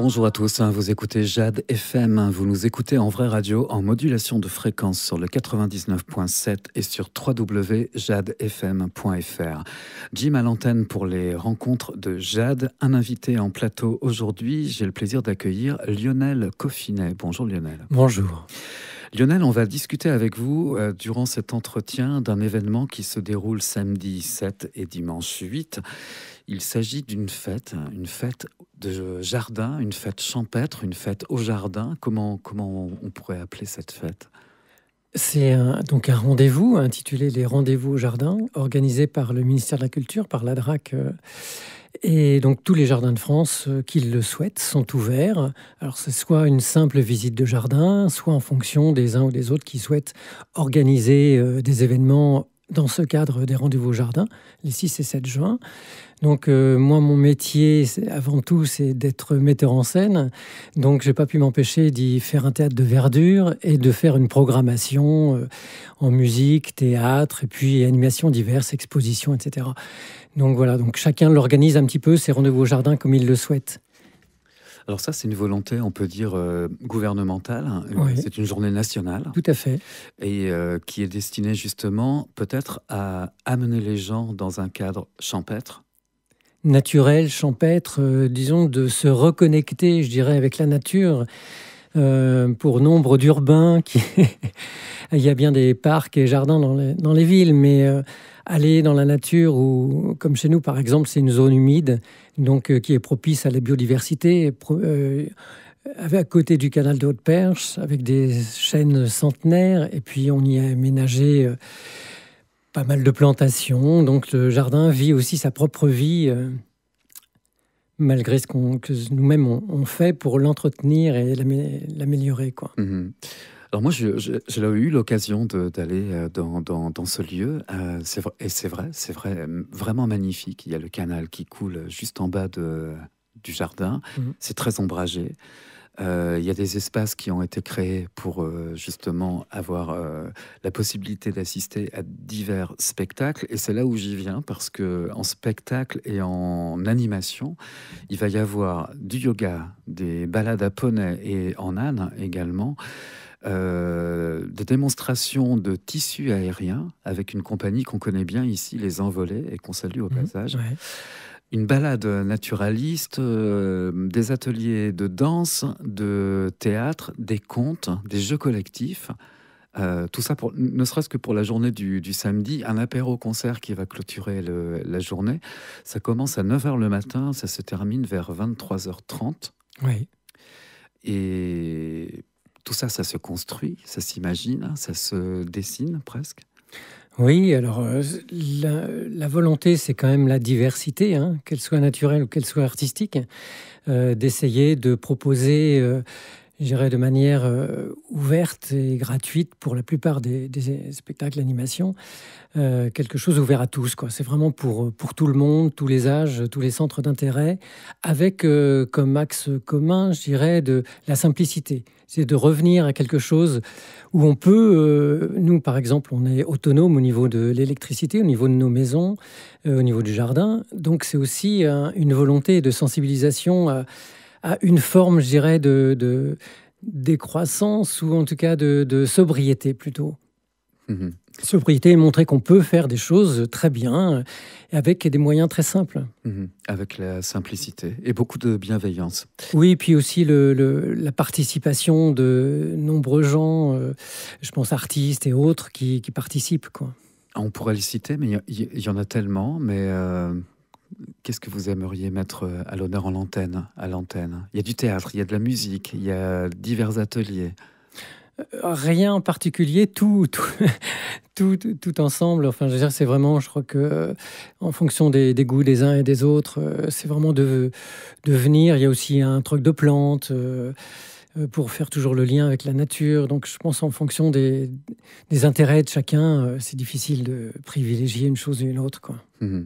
Bonjour à tous, vous écoutez Jade FM, vous nous écoutez en vraie radio en modulation de fréquence sur le 99.7 et sur www.jadefm.fr. Jim à l'antenne pour les rencontres de Jade, un invité en plateau aujourd'hui, j'ai le plaisir d'accueillir Lionel Coffinet. Bonjour Lionel. Bonjour. Lionel, on va discuter avec vous durant cet entretien d'un événement qui se déroule samedi 7 et dimanche 8. Il s'agit d'une fête de jardin, une fête champêtre, une fête au jardin. Comment on pourrait appeler cette fête ? C'est donc un rendez-vous intitulé Les Rendez-vous au Jardin, organisé par le ministère de la Culture, par l'ADRAC. Et donc tous les jardins de France qui le souhaitent sont ouverts. Alors c'est soit une simple visite de jardin, soit en fonction des uns ou des autres qui souhaitent organiser des événements dans ce cadre des Rendez-vous au Jardin, les 6 et 7 juin. Donc moi, mon métier, avant tout, c'est d'être metteur en scène. Donc je n'ai pas pu m'empêcher d'y faire un théâtre de verdure et de faire une programmation en musique, théâtre, et puis animations diverses, expositions, etc. Donc voilà, donc chacun l'organise un petit peu, ses rendez-vous au jardin, comme il le souhaite. Alors ça, c'est une volonté, on peut dire, gouvernementale. Oui. C'est une journée nationale. Tout à fait. Et qui est destinée justement peut-être à amener les gens dans un cadre champêtre. Naturel, champêtre, disons, de se reconnecter, je dirais, avec la nature. Pour nombre d'urbains, il y a bien des parcs et jardins dans les villes, mais aller dans la nature, ou comme chez nous par exemple, c'est une zone humide, donc qui est propice à la biodiversité, à côté du canal de Haute-Perche, avec des chênes centenaires, et puis on y a aménagé pas mal de plantations, donc le jardin vit aussi sa propre vie, malgré ce que nous-mêmes on fait pour l'entretenir et l'améliorer, quoi. Mmh. Alors moi, j'ai eu l'occasion d'aller dans ce lieu. C'est vrai, vraiment magnifique. Il y a le canal qui coule juste en bas du jardin. Mmh. C'est très ombragé. Il y a des espaces qui ont été créés pour justement avoir la possibilité d'assister à divers spectacles. Et c'est là où j'y viens, parce qu'en spectacle et en animation, il va y avoir du yoga, des balades à poney et en âne également, des démonstrations de tissus aériens avec une compagnie qu'on connaît bien ici, les Envolés, et qu'on salue au passage. Ouais. Une balade naturaliste, des ateliers de danse, de théâtre, des contes, des jeux collectifs. Tout ça, ne serait-ce que pour la journée du samedi, un apéro-concert qui va clôturer la journée. Ça commence à 9h le matin, ça se termine vers 23h30. Oui. Et tout ça, ça se construit, ça s'imagine, ça se dessine presque. Oui, alors la volonté, c'est quand même la diversité, qu'elle soit naturelle ou qu'elle soit artistique, d'essayer de proposer, je dirais, de manière ouverte et gratuite pour la plupart des spectacles d'animation, quelque chose ouvert à tous, quoi. C'est vraiment pour tout le monde, tous les âges, tous les centres d'intérêt, avec comme axe commun, je dirais, de la simplicité. C'est de revenir à quelque chose où on peut, nous par exemple, on est autonome au niveau de l'électricité, au niveau de nos maisons, au niveau du jardin. Donc c'est aussi une volonté de sensibilisation à une forme, je dirais, de décroissance, ou en tout cas de sobriété plutôt. Mmh. Sobriété et montrer qu'on peut faire des choses très bien avec des moyens très simples. Mmh. Avec la simplicité et beaucoup de bienveillance. Oui, puis aussi la participation de nombreux gens, je pense artistes et autres, qui participent, quoi. On pourrait les citer, mais il y en a tellement. Mais qu'est-ce que vous aimeriez mettre à l'honneur à l'antenne ? Il y a du théâtre, il y a de la musique, il y a divers ateliers. Rien en particulier, tout ensemble. Enfin, je veux dire, c'est vraiment, je crois que en fonction des goûts des uns et des autres, c'est vraiment de venir. Il y a aussi un truc de plantes pour faire toujours le lien avec la nature. Donc, je pense en fonction des intérêts de chacun, c'est difficile de privilégier une chose ou une autre, quoi. Mmh.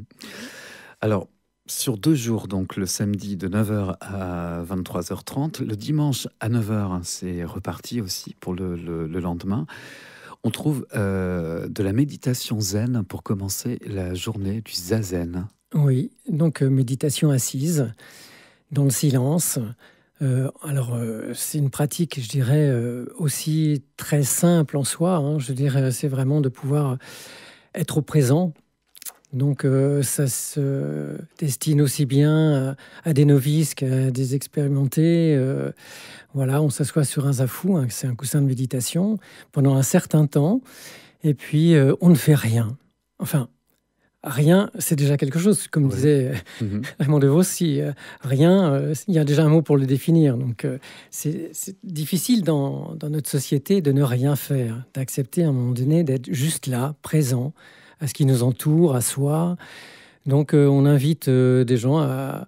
Alors, sur 2 jours, donc le samedi de 9h à 23h30, le dimanche à 9h, c'est reparti aussi pour le lendemain. On trouve de la méditation zen pour commencer la journée du zazen. Oui, donc méditation assise, dans le silence, C'est une pratique, je dirais, aussi très simple en soi, hein. Je dirais, c'est vraiment de pouvoir être au présent. Donc, ça se destine aussi bien à des novices qu'à des expérimentés. Voilà, on s'assoit sur un zafou, hein, c'est un coussin de méditation, pendant un certain temps, et puis on ne fait rien. Enfin, rien, c'est déjà quelque chose, comme disait Raymond DeVos. Si rien, il y a déjà un mot pour le définir. Donc, c'est difficile dans notre société de ne rien faire, d'accepter à un moment donné d'être juste là, présent, à ce qui nous entoure, à soi. Donc, on invite des gens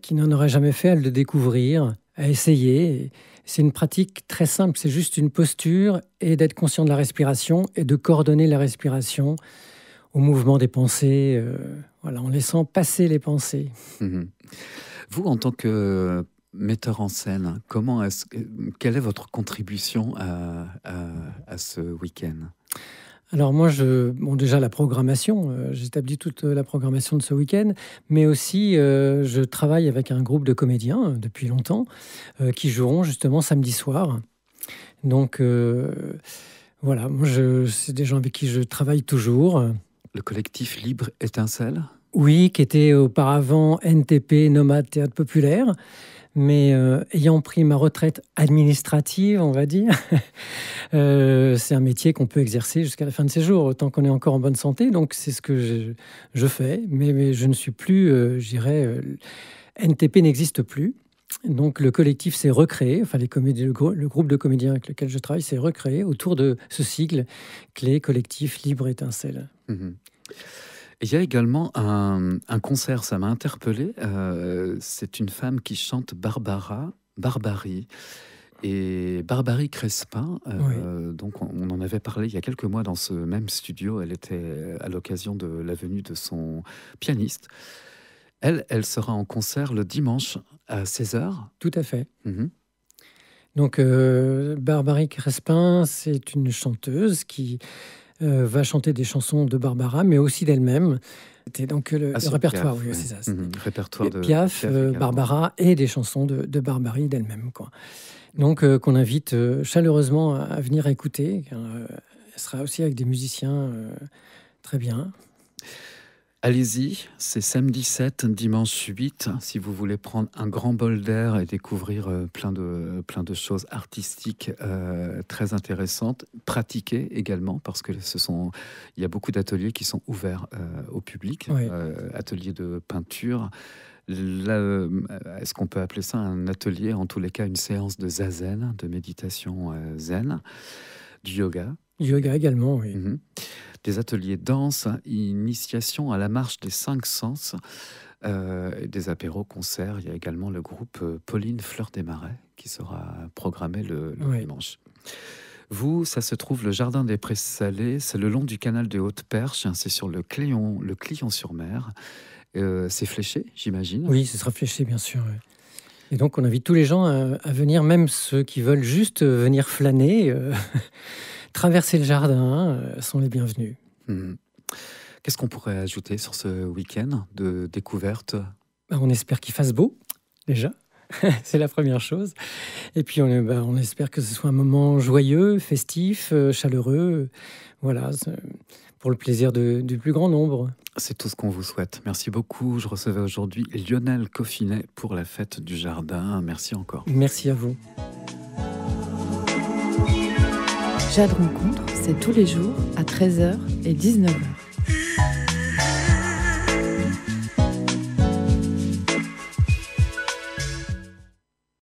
qui n'en auraient jamais fait à le découvrir, à essayer. C'est une pratique très simple, c'est juste une posture et d'être conscient de la respiration et de coordonner la respiration au mouvement des pensées, voilà, en laissant passer les pensées. Vous, en tant que metteur en scène, quelle est votre contribution à ce week-end ? Alors moi, déjà la programmation, j'établis toute la programmation de ce week-end, mais aussi je travaille avec un groupe de comédiens depuis longtemps qui joueront justement samedi soir. Donc voilà, moi c'est des gens avec qui je travaille toujours. Le collectif Libre Étincelle ? Oui, qui était auparavant NTP, Nomade Théâtre Populaire. Mais ayant pris ma retraite administrative, on va dire, c'est un métier qu'on peut exercer jusqu'à la fin de ses jours, tant qu'on est encore en bonne santé. Donc, c'est ce que je fais. Mais je ne suis plus, je dirais, NTP n'existe plus. Donc, le collectif s'est recréé, enfin, le groupe de comédiens avec lequel je travaille s'est recréé autour de ce sigle clé, collectif Libre Étincelle. Il y a également un concert, ça m'a interpellé. C'est une femme qui chante Barbarie. Et Barbarie Crespin, donc on en avait parlé il y a quelques mois dans ce même studio. Elle était à l'occasion de la venue de son pianiste. Elle sera en concert le dimanche à 16h. Tout à fait. Donc, Barbarie Crespin, c'est une chanteuse qui va chanter des chansons de Barbara, mais aussi d'elle-même. C'était donc le répertoire, Piaf, c'est ça. Répertoire de Piaf, Barbara et des chansons de Barbarie d'elle-même, quoi. Donc, qu'on invite chaleureusement à venir écouter. Elle sera aussi avec des musiciens très bien. Allez-y, c'est samedi 7, dimanche 8. Si vous voulez prendre un grand bol d'air et découvrir plein de choses artistiques très intéressantes, pratiquer également, parce que il y a beaucoup d'ateliers qui sont ouverts au public, ateliers de peinture. Est-ce qu'on peut appeler ça un atelier, en tous les cas une séance de zazen, de méditation zen, du yoga? Du yoga également, oui. Des ateliers danse, initiation à la marche des 5 sens, des apéros, concerts. Il y a également le groupe Pauline Fleur des Marais qui sera programmé le dimanche. Vous, ça se trouve le Jardin des Prés Salés, c'est le long du canal de Haute-Perche, c'est sur le Clion-sur-Mer. C'est fléché, j'imagine? Oui, ce sera fléché, bien sûr. Oui. Et donc, on invite tous les gens à venir, même ceux qui veulent juste venir flâner, traverser le jardin, sont les bienvenus. Qu'est-ce qu'on pourrait ajouter sur ce week-end de découverte? On espère qu'il fasse beau, déjà. C'est la première chose. Et puis, on espère que ce soit un moment joyeux, festif, chaleureux. Voilà, pour le plaisir du plus grand nombre. C'est tout ce qu'on vous souhaite. Merci beaucoup. Je recevais aujourd'hui Lionel Coffinet pour la fête du jardin. Merci encore. Merci à vous. Jade Rencontre, c'est tous les jours à 13h et 19h.